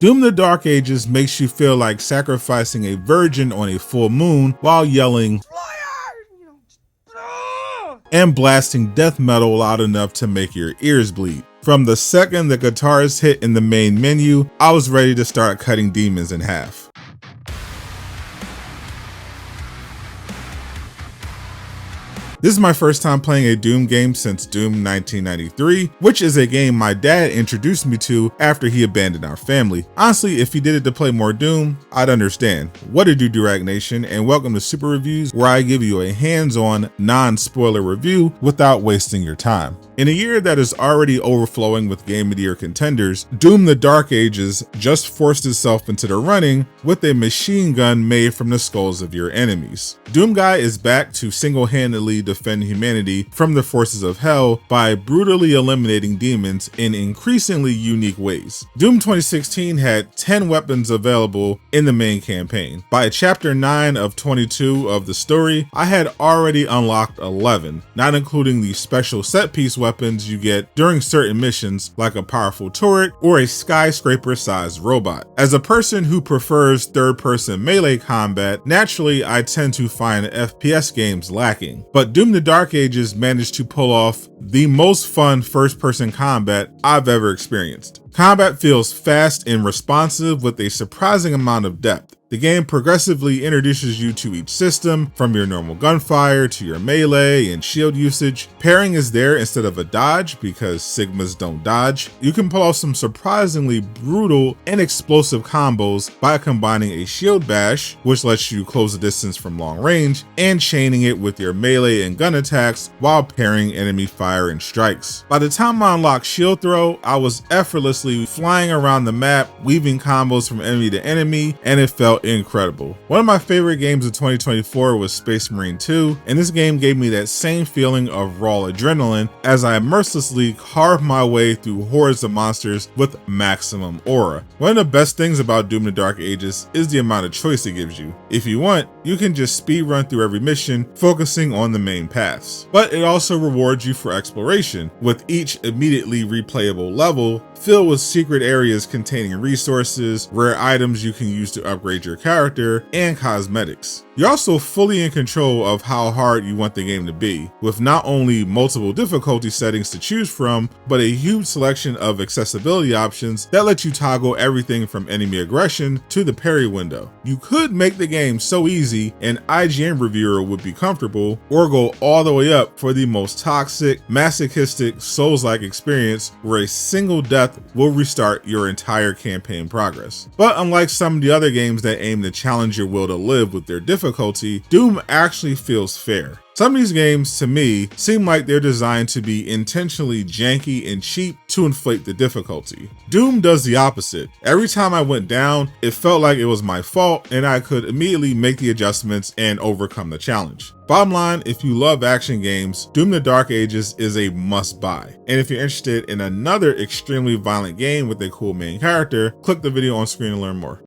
Doom the Dark Ages makes you feel like sacrificing a virgin on a full moon while yelling and blasting death metal loud enough to make your ears bleed. From the second the guitars hit in the main menu, I was ready to start cutting demons in half. This is my first time playing a Doom game since Doom 1993, which is a game my dad introduced me to after he abandoned our family. Honestly, if he did it to play more Doom, I'd understand. What to do, Durag Nation, and welcome to Super Reviews, where I give you a hands-on, non-spoiler review without wasting your time. In a year that is already overflowing with Game of the Year contenders, Doom the Dark Ages just forced itself into the running with a machine gun made from the skulls of your enemies. Doomguy is back to single-handedly defend humanity from the forces of hell by brutally eliminating demons in increasingly unique ways. Doom 2016 had 10 weapons available in the main campaign. By chapter 9 of 22 of the story, I had already unlocked 11, not including the special set-piece weapons you get during certain missions, like a powerful turret or a skyscraper-sized robot. As a person who prefers third-person melee combat, naturally I tend to find FPS games lacking, but Doom the Dark Ages managed to pull off the most fun first-person combat I've ever experienced. Combat feels fast and responsive with a surprising amount of depth. The game progressively introduces you to each system, from your normal gunfire to your melee and shield usage. Parrying is there instead of a dodge because Sigmas don't dodge. You can pull off some surprisingly brutal and explosive combos by combining a shield bash, which lets you close the distance from long range, and chaining it with your melee and gun attacks while parrying enemy fire and strikes. By the time I unlocked shield throw, I was effortlessly flying around the map, weaving combos from enemy to enemy, and it felt incredible. One of my favorite games of 2024 was Space Marine 2, and this game gave me that same feeling of raw adrenaline as I mercilessly carved my way through hordes of monsters with maximum aura. One of the best things about Doom the Dark Ages is the amount of choice it gives you. If you want, you can just speed run through every mission, focusing on the main paths. But it also rewards you for exploration, with each immediately replayable level filled with secret areas containing resources, rare items you can use to upgrade your character, and cosmetics. You're also fully in control of how hard you want the game to be, with not only multiple difficulty settings to choose from, but a huge selection of accessibility options that let you toggle everything from enemy aggression to the parry window. You could make the game so easy an IGN reviewer would be comfortable, or go all the way up for the most toxic, masochistic, Souls-like experience where a single death will restart your entire campaign progress. But unlike some of the other games that aim to challenge your will to live with their difficulty, Doom actually feels fair. Some of these games, to me, seem like they're designed to be intentionally janky and cheap to inflate the difficulty. Doom does the opposite. Every time I went down, it felt like it was my fault and I could immediately make the adjustments and overcome the challenge. Bottom line, if you love action games, Doom the Dark Ages is a must buy. And if you're interested in another extremely violent game with a cool main character, click the video on screen to learn more.